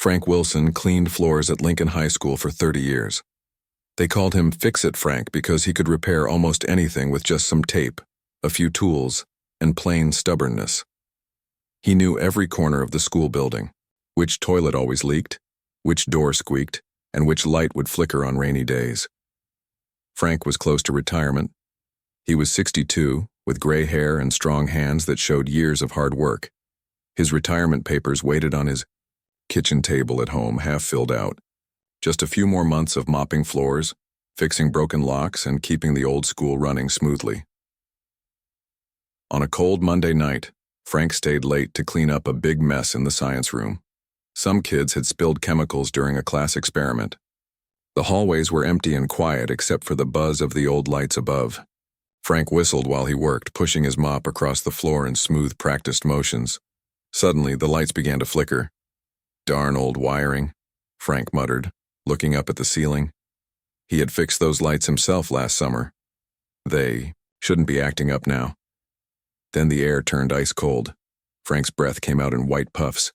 Frank Wilson cleaned floors at Lincoln High School for 30 years. They called him Fix-It Frank because he could repair almost anything with just some tape, a few tools, and plain stubbornness. He knew every corner of the school building, which toilet always leaked, which door squeaked, and which light would flicker on rainy days. Frank was close to retirement. He was 62, with gray hair and strong hands that showed years of hard work. His retirement papers waited on his kitchen table at home, half filled out. Just a few more months of mopping floors, fixing broken locks, and keeping the old school running smoothly. On a cold Monday night, Frank stayed late to clean up a big mess in the science room. Some kids had spilled chemicals during a class experiment. The hallways were empty and quiet except for the buzz of the old lights above. Frank whistled while he worked, pushing his mop across the floor in smooth, practiced motions. Suddenly, the lights began to flicker. "Darn old wiring," Frank muttered, looking up at the ceiling. He had fixed those lights himself last summer. They shouldn't be acting up now. Then the air turned ice cold. Frank's breath came out in white puffs.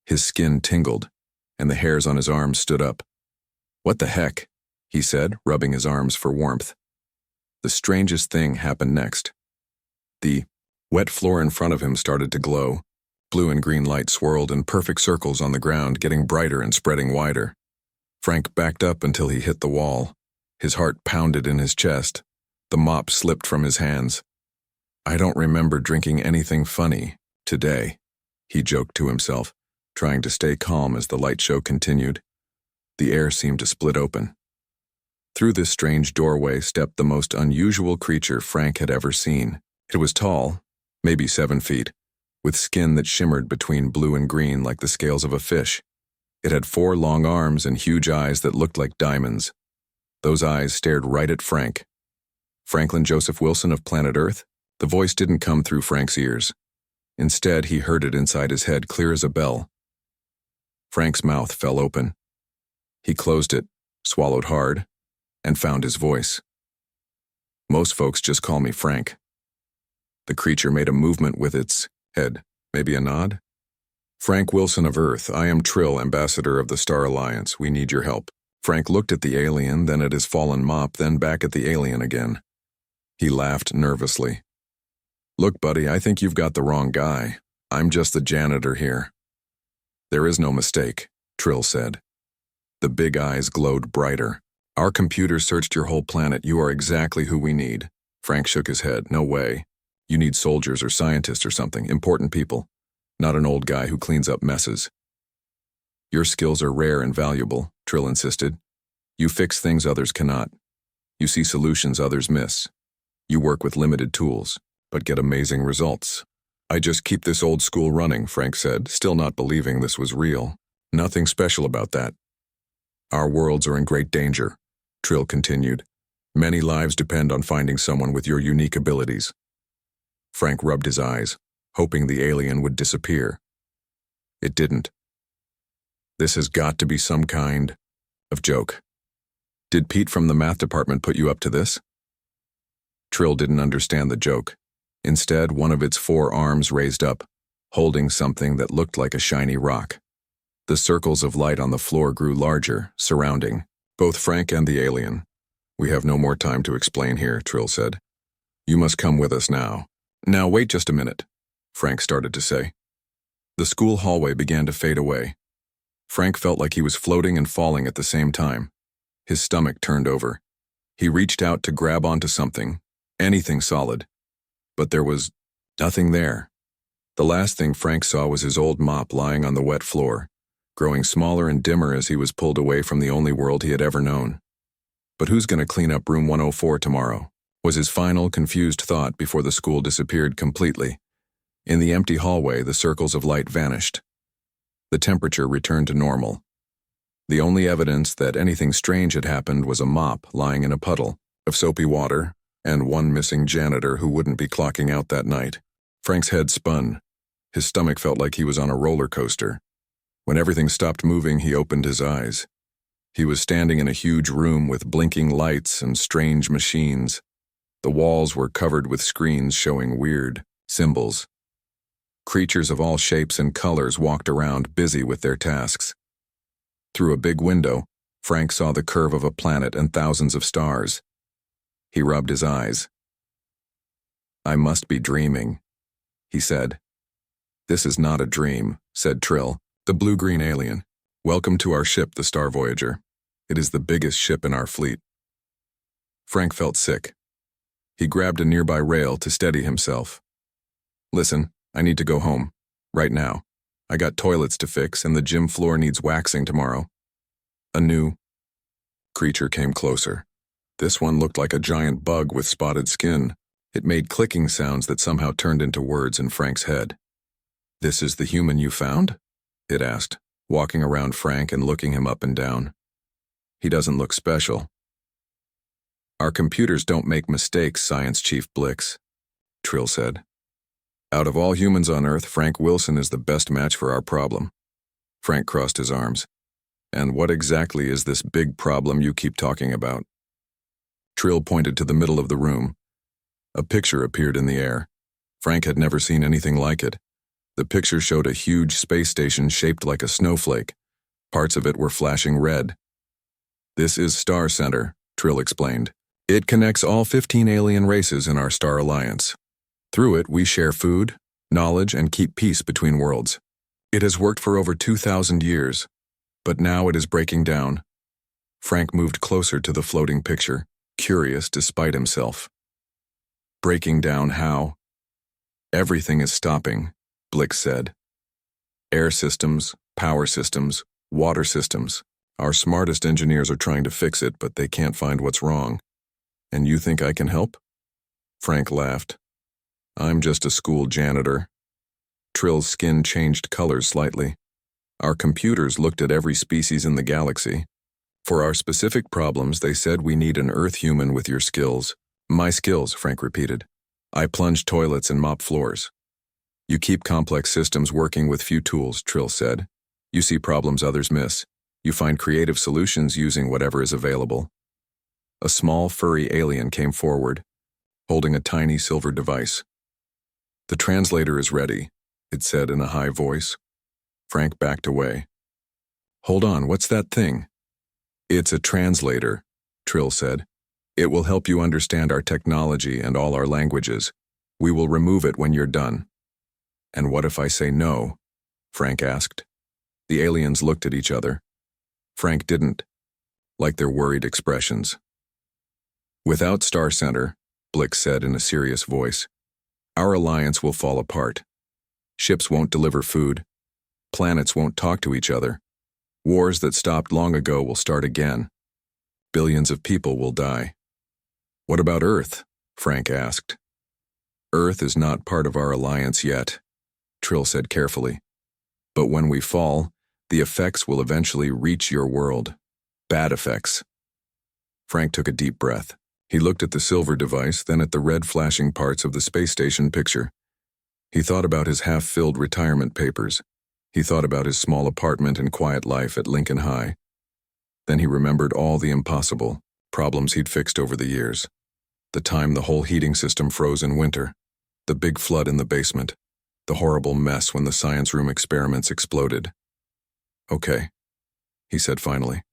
His skin tingled, and the hairs on his arms stood up. "What the heck?" he said, rubbing his arms for warmth. The strangest thing happened next. The wet floor in front of him started to glow. Blue and green light swirled in perfect circles on the ground, getting brighter and spreading wider. Frank backed up until he hit the wall. His heart pounded in his chest. The mop slipped from his hands. "I don't remember drinking anything funny today," he joked to himself, trying to stay calm as the light show continued. The air seemed to split open. Through this strange doorway stepped the most unusual creature Frank had ever seen. It was tall, maybe 7 feet, with skin that shimmered between blue and green like the scales of a fish. It had 4 long arms and huge eyes that looked like diamonds. Those eyes stared right at Frank. Franklin Joseph Wilson of planet Earth? The voice didn't come through Frank's ears. Instead, he heard it inside his head, clear as a bell. Frank's mouth fell open. He closed it, swallowed hard, and found his voice. "Most folks just call me Frank." The creature made a movement with its head, maybe a nod. "Frank Wilson of Earth, I am Trill, ambassador of the Star Alliance. We need your help." Frank looked at the alien, then at his fallen mop, then back at the alien again. He laughed nervously. "Look, buddy, I think you've got the wrong guy. I'm just the janitor here." "There is no mistake," Trill said. The big eyes glowed brighter. "Our computer searched your whole planet. You are exactly who we need." Frank shook his head. "No way. You need soldiers or scientists or something, important people, not an old guy who cleans up messes." "Your skills are rare and valuable," Trill insisted. "You fix things others cannot. You see solutions others miss. You work with limited tools, but get amazing results." "I just keep this old school running," Frank said, still not believing this was real. "Nothing special about that." "Our worlds are in great danger," Trill continued. "Many lives depend on finding someone with your unique abilities." Frank rubbed his eyes, hoping the alien would disappear. It didn't. "This has got to be some kind of joke. Did Pete from the math department put you up to this?" Trill didn't understand the joke. Instead, one of its 4 arms raised up, holding something that looked like a shiny rock. The circles of light on the floor grew larger, surrounding both Frank and the alien. "We have no more time to explain here," Trill said. "You must come with us now." "Now wait just a minute," Frank started to say. The school hallway began to fade away. Frank felt like he was floating and falling at the same time. His stomach turned over. He reached out to grab onto something, anything solid. But there was nothing there. The last thing Frank saw was his old mop lying on the wet floor, growing smaller and dimmer as he was pulled away from the only world he had ever known. "But who's going to clean up room 104 tomorrow?" was his final, confused thought before the school disappeared completely. In the empty hallway, the circles of light vanished. The temperature returned to normal. The only evidence that anything strange had happened was a mop lying in a puddle of soapy water and one missing janitor who wouldn't be clocking out that night. Frank's head spun. His stomach felt like he was on a roller coaster. When everything stopped moving, he opened his eyes. He was standing in a huge room with blinking lights and strange machines. The walls were covered with screens showing weird symbols. Creatures of all shapes and colors walked around, busy with their tasks. Through a big window, Frank saw the curve of a planet and thousands of stars. He rubbed his eyes. "I must be dreaming," he said. "This is not a dream," said Trill, the blue-green alien. "Welcome to our ship, the Star Voyager. It is the biggest ship in our fleet." Frank felt sick. He grabbed a nearby rail to steady himself. "Listen, I need to go home. Right now. I got toilets to fix and the gym floor needs waxing tomorrow." A new creature came closer. This one looked like a giant bug with spotted skin. It made clicking sounds that somehow turned into words in Frank's head. "This is the human you found?" it asked, walking around Frank and looking him up and down. "He doesn't look special." "Our computers don't make mistakes, Science Chief Blix," Trill said. "Out of all humans on Earth, Frank Wilson is the best match for our problem." Frank crossed his arms. "And what exactly is this big problem you keep talking about?" Trill pointed to the middle of the room. A picture appeared in the air. Frank had never seen anything like it. The picture showed a huge space station shaped like a snowflake. Parts of it were flashing red. "This is Star Center," Trill explained. "It connects all 15 alien races in our Star Alliance. Through it, we share food, knowledge, and keep peace between worlds. It has worked for over 2,000 years, but now it is breaking down." Frank moved closer to the floating picture, curious despite himself. "Breaking down how?" "Everything is stopping," Blix said. "Air systems, power systems, water systems. Our smartest engineers are trying to fix it, but they can't find what's wrong. And you think I can help?" Frank laughed. "I'm just a school janitor." Trill's skin changed colors slightly. "Our computers looked at every species in the galaxy. For our specific problems, they said we need an Earth human with your skills." "My skills," Frank repeated. "I plunge toilets and mop floors." "You keep complex systems working with few tools," Trill said. "You see problems others miss. You find creative solutions using whatever is available." A small, furry alien came forward, holding a tiny silver device. "The translator is ready," it said in a high voice. Frank backed away. "Hold on, what's that thing?" "It's a translator," Trill said. "It will help you understand our technology and all our languages. We will remove it when you're done." "And what if I say no?" Frank asked. The aliens looked at each other. Frank didn't, like their worried expressions. "Without Star Center," Blix said in a serious voice, "our alliance will fall apart. Ships won't deliver food. Planets won't talk to each other. Wars that stopped long ago will start again. Billions of people will die." "What about Earth?" Frank asked. "Earth is not part of our alliance yet," Trill said carefully. "But when we fall, the effects will eventually reach your world. Bad effects." Frank took a deep breath. He looked at the silver device, then at the red flashing parts of the space station picture. He thought about his half-filled retirement papers. He thought about his small apartment and quiet life at Lincoln High. Then he remembered all the impossible problems he'd fixed over the years. The time the whole heating system froze in winter, the big flood in the basement, the horrible mess when the science room experiments exploded. "Okay," he said finally.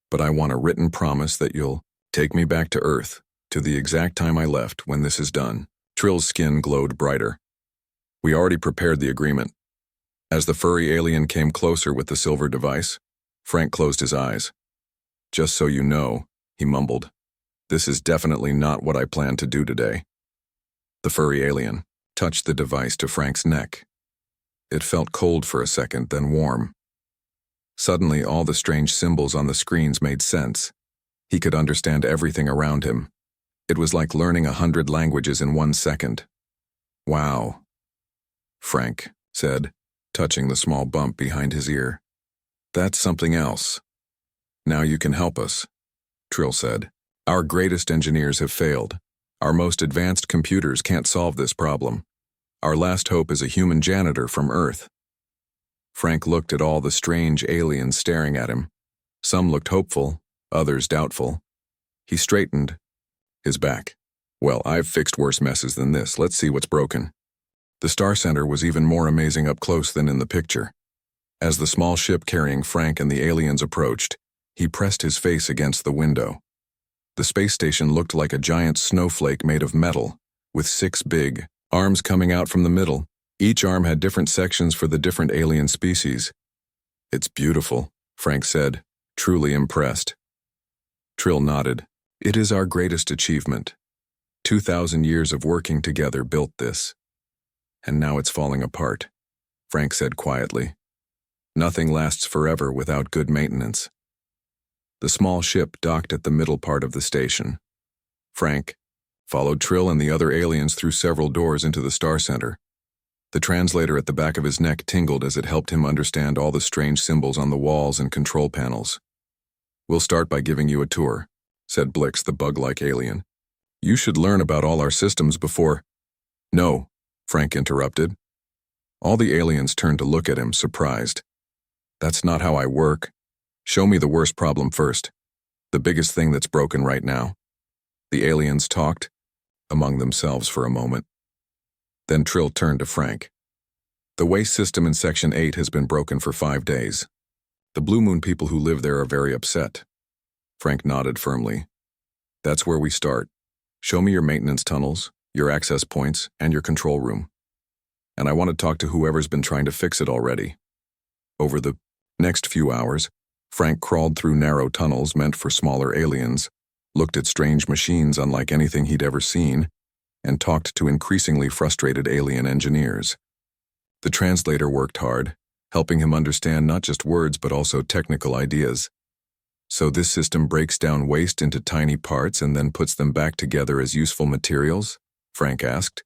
"But I want a written promise that you'll take me back to Earth, to the exact time I left when this is done." Trill's skin glowed brighter. "We already prepared the agreement." As the furry alien came closer with the silver device, Frank closed his eyes. "Just so you know," he mumbled, "this is definitely not what I planned to do today." The furry alien touched the device to Frank's neck. It felt cold for a second, then warm. Suddenly, all the strange symbols on the screens made sense. He could understand everything around him. It was like learning 100 languages in 1 second. "Wow," Frank said, touching the small bump behind his ear. "That's something else." "Now you can help us," Trill said. "Our greatest engineers have failed. Our most advanced computers can't solve this problem. Our last hope is a human janitor from Earth." Frank looked at all the strange aliens staring at him. Some looked hopeful, others doubtful. He straightened his back. "Well, I've fixed worse messes than this. Let's see what's broken." The Star Center was even more amazing up close than in the picture. As the small ship carrying Frank and the aliens approached, he pressed his face against the window. The space station looked like a giant snowflake made of metal, with 6 big arms coming out from the middle. Each arm had different sections for the different alien species. "It's beautiful," Frank said, truly impressed. Trill nodded. "It is our greatest achievement. 2,000 years of working together built this. And now it's falling apart," Frank said quietly. "Nothing lasts forever without good maintenance." The small ship docked at the middle part of the station. Frank followed Trill and the other aliens through several doors into the Star Center. The translator at the back of his neck tingled as it helped him understand all the strange symbols on the walls and control panels. "We'll start by giving you a tour," said Blix, the bug-like alien. "You should learn about all our systems before—" "No," Frank interrupted. All the aliens turned to look at him, surprised. "That's not how I work. Show me the worst problem first. The biggest thing that's broken right now." The aliens talked among themselves for a moment. Then Trill turned to Frank. "The waste system in Section 8 has been broken for 5 days. The Blue Moon people who live there are very upset." Frank nodded firmly. "That's where we start. Show me your maintenance tunnels, your access points, and your control room. And I want to talk to whoever's been trying to fix it already." Over the next few hours, Frank crawled through narrow tunnels meant for smaller aliens, looked at strange machines unlike anything he'd ever seen, and talked to increasingly frustrated alien engineers. The translator worked hard, helping him understand not just words but also technical ideas. "So this system breaks down waste into tiny parts and then puts them back together as useful materials?" Frank asked,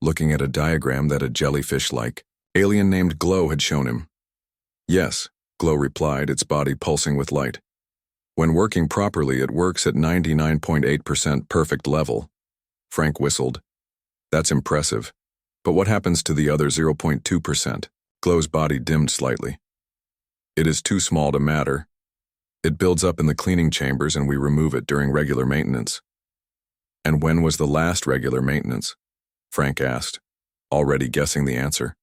looking at a diagram that a jellyfish-like alien named Glow had shown him. "Yes," Glow replied, its body pulsing with light. "When working properly, it works at 99.8% perfect level." Frank whistled. "That's impressive. But what happens to the other 0.2%? Glow's body dimmed slightly. "It is too small to matter. It builds up in the cleaning chambers and we remove it during regular maintenance." "And when was the last regular maintenance?" Frank asked, already guessing the answer.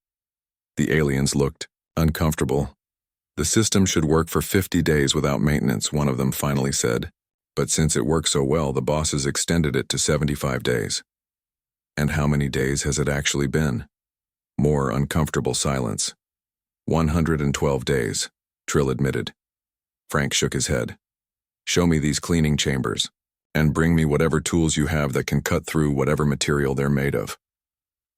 The aliens looked uncomfortable. "The system should work for 50 days without maintenance," one of them finally said. "But since it works so well, the bosses extended it to 75 days. "And how many days has it actually been?" More uncomfortable silence. 112 days, Trill admitted. Frank shook his head. "Show me these cleaning chambers, and bring me whatever tools you have that can cut through whatever material they're made of."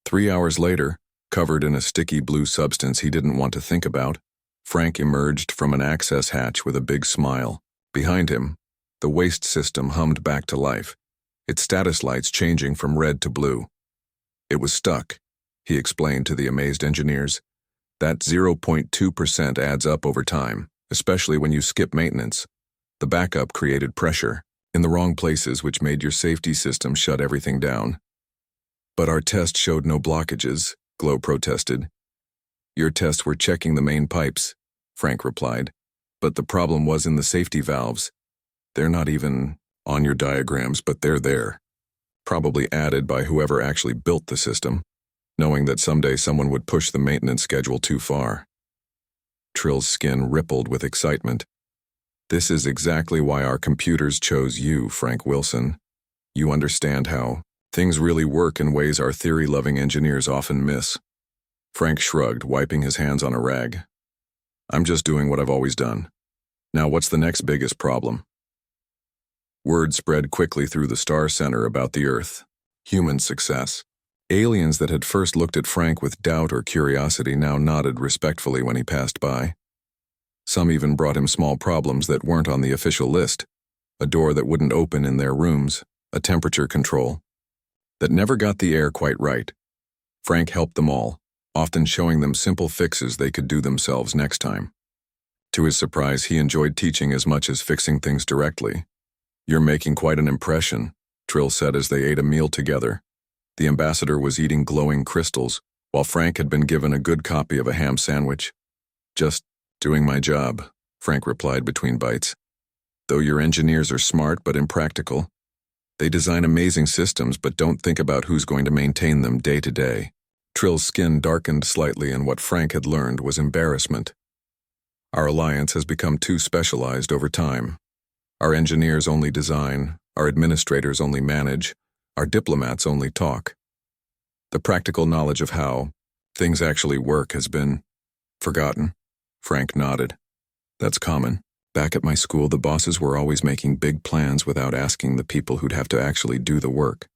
3 hours later, covered in a sticky blue substance he didn't want to think about, Frank emerged from an access hatch with a big smile. Behind him, the waste system hummed back to life, its status lights changing from red to blue. "It was stuck," he explained to the amazed engineers. "That 0.2% adds up over time, especially when you skip maintenance. The backup created pressure in the wrong places, which made your safety system shut everything down." "But our test showed no blockages," Glow protested. "Your tests were checking the main pipes," Frank replied. "But the problem was in the safety valves. They're not even on your diagrams, but they're there. Probably added by whoever actually built the system, knowing that someday someone would push the maintenance schedule too far." Trill's skin rippled with excitement. "This is exactly why our computers chose you, Frank Wilson. You understand how things really work in ways our theory-loving engineers often miss." Frank shrugged, wiping his hands on a rag. "I'm just doing what I've always done. Now what's the next biggest problem?" Word spread quickly through the Star Center about the Earth. Human success. Aliens that had first looked at Frank with doubt or curiosity now nodded respectfully when he passed by. Some even brought him small problems that weren't on the official list. A door that wouldn't open in their rooms, a temperature control that never got the air quite right. Frank helped them all, often showing them simple fixes they could do themselves next time. To his surprise, he enjoyed teaching as much as fixing things directly. "You're making quite an impression," Trill said as they ate a meal together. The ambassador was eating glowing crystals, while Frank had been given a good copy of a ham sandwich. "Just doing my job," Frank replied between bites. "Though your engineers are smart but impractical. They design amazing systems but don't think about who's going to maintain them day to day." Trill's skin darkened slightly, and what Frank had learned was embarrassment. Our alliance has become too specialized over time. Our engineers only design, our administrators only manage, our diplomats only talk. The practical knowledge of how things actually work has been forgotten. Frank nodded. That's common. Back at my school, the bosses were always making big plans without asking the people who'd have to actually do the work.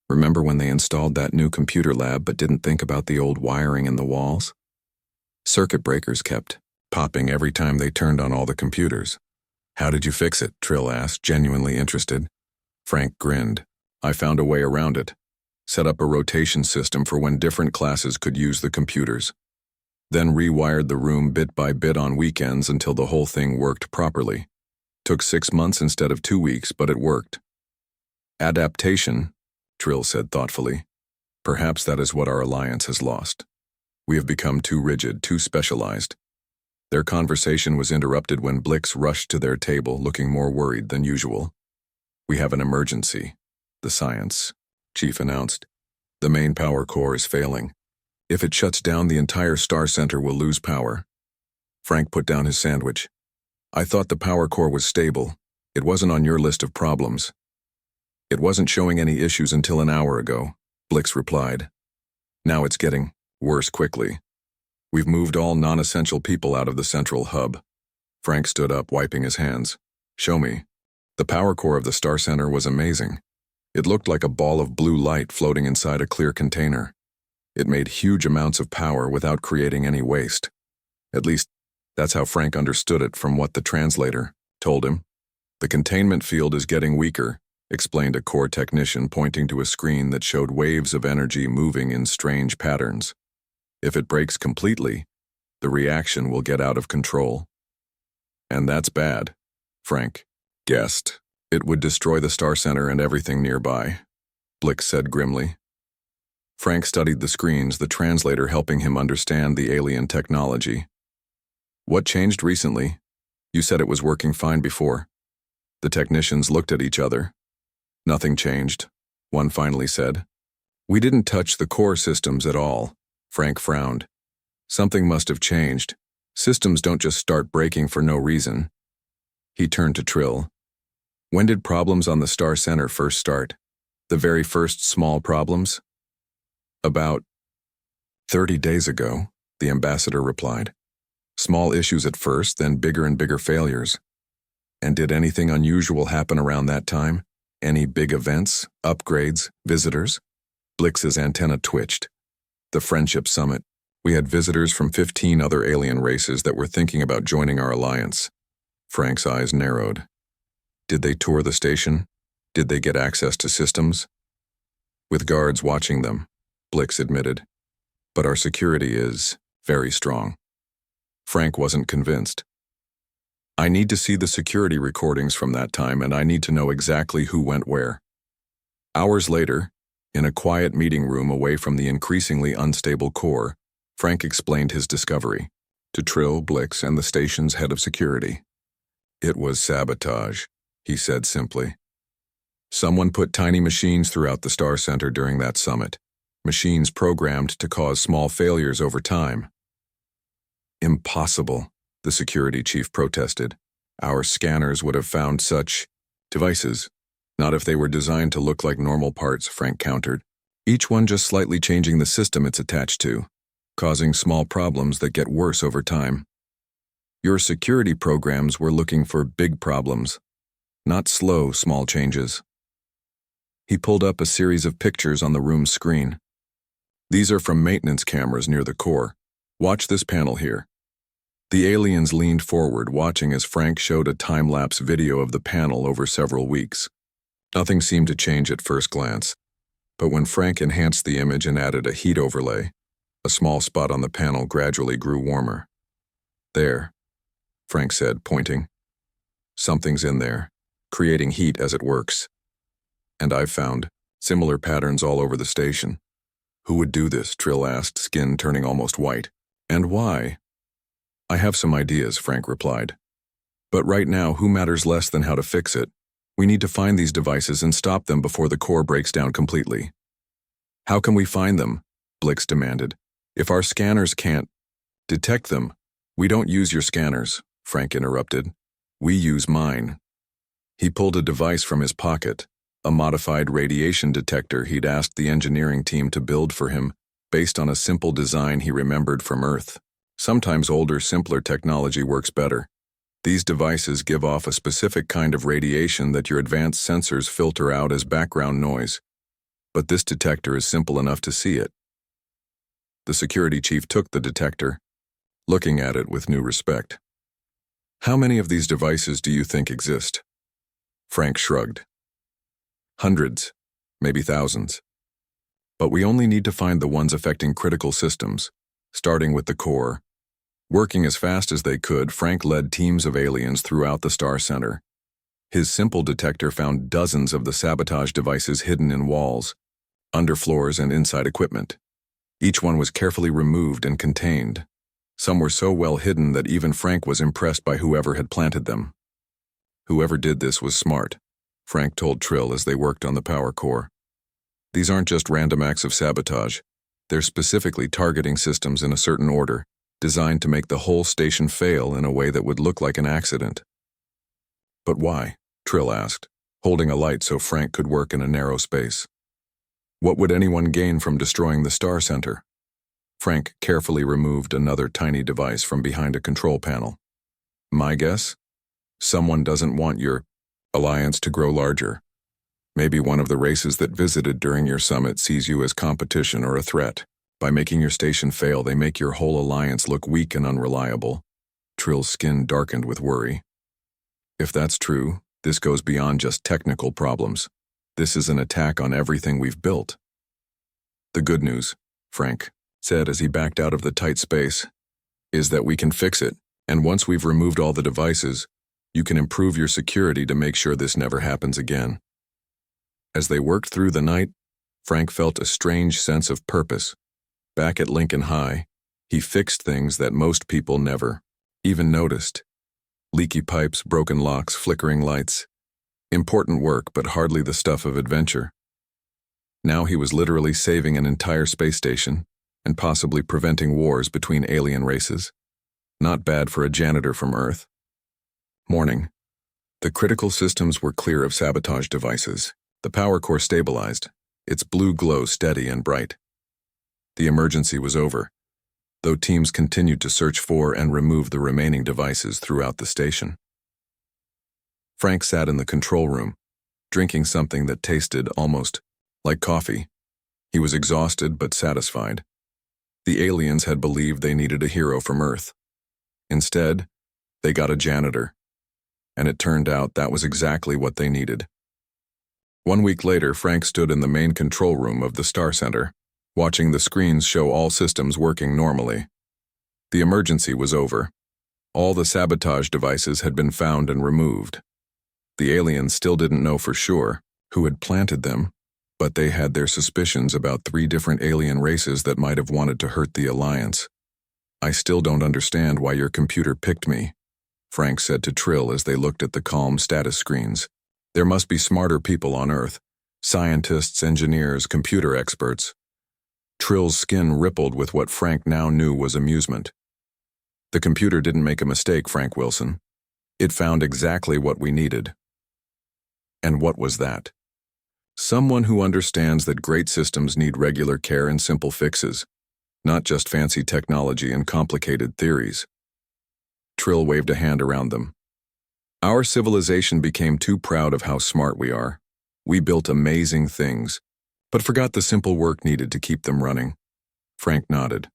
Remember when they installed that new computer lab but didn't think about the old wiring in the walls? Circuit breakers kept popping every time they turned on all the computers. How did you fix it? Trill asked, genuinely interested. Frank grinned. I found a way around it. Set up a rotation system for when different classes could use the computers. Then rewired the room bit by bit on weekends until the whole thing worked properly. Took 6 months instead of 2 weeks, but it worked. Adaptation, Trill said thoughtfully. Perhaps that is what our alliance has lost. We have become too rigid, too specialized. Their conversation was interrupted when Blix rushed to their table, looking more worried than usual. We have an emergency, the science chief announced. The main power core is failing. If it shuts down, the entire star center will lose power. Frank put down his sandwich. I thought the power core was stable. It wasn't on your list of problems. It wasn't showing any issues until an hour ago, Blix replied. Now it's getting worse quickly. We've moved all non-essential people out of the central hub. Frank stood up, wiping his hands. Show me. The power core of the star center was amazing. It looked like a ball of blue light floating inside a clear container. It made huge amounts of power without creating any waste. At least, that's how Frank understood it from what the translator told him. The containment field is getting weaker, explained a core technician, pointing to a screen that showed waves of energy moving in strange patterns. If it breaks completely, the reaction will get out of control. And that's bad, Frank guessed. It would destroy the star center and everything nearby, Blix said grimly. Frank studied the screens, the translator helping him understand the alien technology. What changed recently? You said it was working fine before. The technicians looked at each other. Nothing changed, one finally said. We didn't touch the core systems at all, Frank frowned. Something must have changed. Systems don't just start breaking for no reason. He turned to Trill. When did problems on the star center first start? The very first small problems? About 30 days ago, the ambassador replied. Small issues at first, then bigger and bigger failures. And did anything unusual happen around that time? Any big events, upgrades, visitors? Blix's antenna twitched. The Friendship Summit. We had visitors from 15 other alien races that were thinking about joining our alliance. Frank's eyes narrowed. Did they tour the station? Did they get access to systems? With guards watching them, Blix admitted. But our security is very strong. Frank wasn't convinced. I need to see the security recordings from that time, and I need to know exactly who went where. Hours later, in a quiet meeting room away from the increasingly unstable core, Frank explained his discovery to Trill, Blix, and the station's head of security. It was sabotage, he said simply. Someone put tiny machines throughout the Star Center during that summit, machines programmed to cause small failures over time. Impossible, the security chief protested. Our scanners would have found such devices. Not if they were designed to look like normal parts, Frank countered. Each one just slightly changing the system it's attached to, causing small problems that get worse over time. Your security programs were looking for big problems, not slow, small changes. He pulled up a series of pictures on the room's screen. These are from maintenance cameras near the core. Watch this panel here. The aliens leaned forward, watching as Frank showed a time-lapse video of the panel over several weeks. Nothing seemed to change at first glance, but when Frank enhanced the image and added a heat overlay, a small spot on the panel gradually grew warmer. There, Frank said, pointing. Something's in there, creating heat as it works. And I've found similar patterns all over the station. Who would do this? Trill asked, skin turning almost white. And why? I have some ideas, Frank replied. But right now, who matters less than how to fix it? We need to find these devices and stop them before the core breaks down completely. How can we find them? Blix demanded. If our scanners can't detect them, "We don't use your scanners," Frank interrupted. "We use mine." He pulled a device from his pocket, a modified radiation detector he'd asked the engineering team to build for him, based on a simple design he remembered from Earth. Sometimes older, simpler technology works better. These devices give off a specific kind of radiation that your advanced sensors filter out as background noise. But this detector is simple enough to see it. The security chief took the detector, looking at it with new respect. "How many of these devices do you think exist?" Frank shrugged. "Hundreds, maybe thousands. But we only need to find the ones affecting critical systems, starting with the core." Working as fast as they could, Frank led teams of aliens throughout the Star Center. His simple detector found dozens of the sabotage devices hidden in walls, underfloors, and inside equipment. Each one was carefully removed and contained. Some were so well hidden that even Frank was impressed by whoever had planted them. "Whoever did this was smart," Frank told Trill as they worked on the power core. "These aren't just random acts of sabotage. They're specifically targeting systems in a certain order, designed to make the whole station fail in a way that would look like an accident." "But why?" Trill asked, holding a light so Frank could work in a narrow space. "What would anyone gain from destroying the Star Center?" Frank carefully removed another tiny device from behind a control panel. "My guess? Someone doesn't want your alliance to grow larger. Maybe one of the races that visited during your summit sees you as competition or a threat. By making your station fail, they make your whole alliance look weak and unreliable." Trill's skin darkened with worry. "If that's true, this goes beyond just technical problems. This is an attack on everything we've built." "The good news," Frank said as he backed out of the tight space, "is that we can fix it, and once we've removed all the devices, you can improve your security to make sure this never happens again." As they worked through the night, Frank felt a strange sense of purpose. Back at Lincoln High, he fixed things that most people never even noticed. Leaky pipes, broken locks, flickering lights. Important work, but hardly the stuff of adventure. Now he was literally saving an entire space station and possibly preventing wars between alien races. Not bad for a janitor from Earth. Morning. The critical systems were clear of sabotage devices. The power core stabilized, its blue glow steady and bright. The emergency was over, though teams continued to search for and remove the remaining devices throughout the station. Frank sat in the control room, drinking something that tasted almost like coffee. He was exhausted but satisfied. The aliens had believed they needed a hero from Earth. Instead, they got a janitor, and it turned out that was exactly what they needed. 1 week later, Frank stood in the main control room of the Star Center, watching the screens show all systems working normally. The emergency was over. All the sabotage devices had been found and removed. The aliens still didn't know for sure who had planted them, but they had their suspicions about 3 different alien races that might have wanted to hurt the Alliance. "I still don't understand why your computer picked me," Frank said to Trill as they looked at the calm status screens. "There must be smarter people on Earth. Scientists, engineers, computer experts." Trill's skin rippled with what Frank now knew was amusement. "The computer didn't make a mistake, Frank Wilson. It found exactly what we needed." And what was that? Someone who understands that great systems need regular care and simple fixes, not just fancy technology and complicated theories. Trill waved a hand around them. "Our civilization became too proud of how smart we are. We built amazing things, but forgot the simple work needed to keep them running." Frank nodded.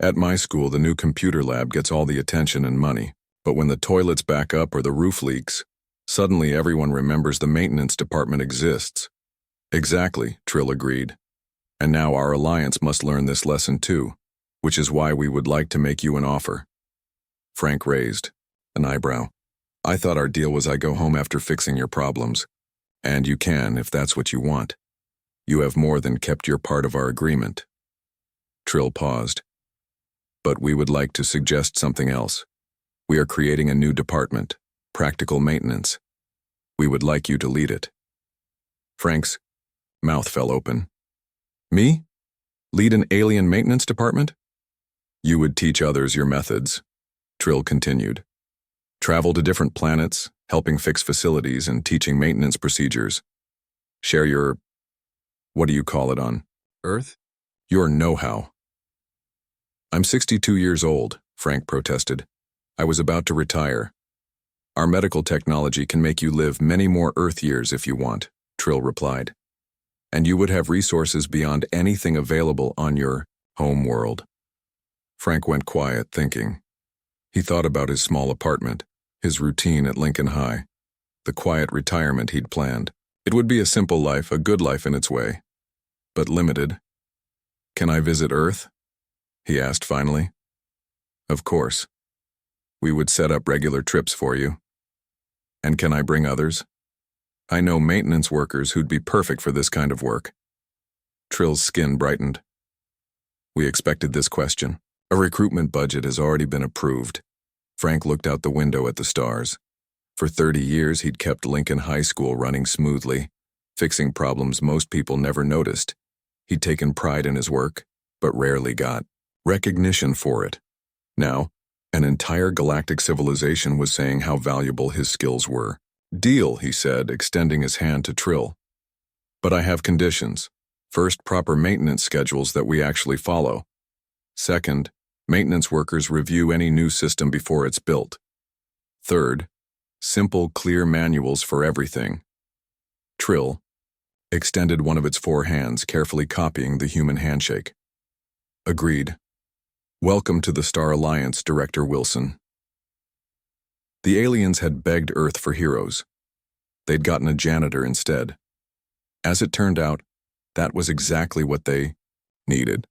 "At my school, the new computer lab gets all the attention and money, but when the toilets back up or the roof leaks, suddenly everyone remembers the maintenance department exists." "Exactly," Trill agreed. "And now our alliance must learn this lesson too, which is why we would like to make you an offer." Frank raised an eyebrow. "I thought our deal was I go home after fixing your problems. And you can, if that's what you want. You have more than kept your part of our agreement." Trill paused. "But we would like to suggest something else. We are creating a new department, practical maintenance. We would like you to lead it." Frank's mouth fell open. "Me? Lead an alien maintenance department?" "You would teach others your methods. Trill continued. Travel to different planets, helping fix facilities and teaching maintenance procedures. Share your, what do you call it on Earth? Your know-how. I'm 62 years old, Frank protested. I was about to retire. Our medical technology can make you live many more Earth years if you want, Trill replied. And you would have resources beyond anything available on your home world. Frank went quiet, thinking. He thought about his small apartment, his routine at Lincoln High, the quiet retirement he'd planned. It would be a simple life, a good life in its way, but limited. Can I visit Earth? He asked finally. Of course. We would set up regular trips for you. And can I bring others? I know maintenance workers who'd be perfect for this kind of work. Trill's skin brightened. We expected this question. A recruitment budget has already been approved. Frank looked out the window at the stars. For 30 years, he'd kept Lincoln High School running smoothly, fixing problems most people never noticed. He'd taken pride in his work, but rarely got recognition for it. Now, an entire galactic civilization was saying how valuable his skills were. Deal, he said, extending his hand to Trill. But I have conditions. First, proper maintenance schedules that we actually follow. Second, maintenance workers review any new system before it's built. Third, simple, clear manuals for everything. Trill extended one of its 4 hands, carefully copying the human handshake. Agreed. Welcome to the Star Alliance, Director Wilson. The aliens had begged Earth for heroes. They'd gotten a janitor instead. As it turned out, that was exactly what they needed.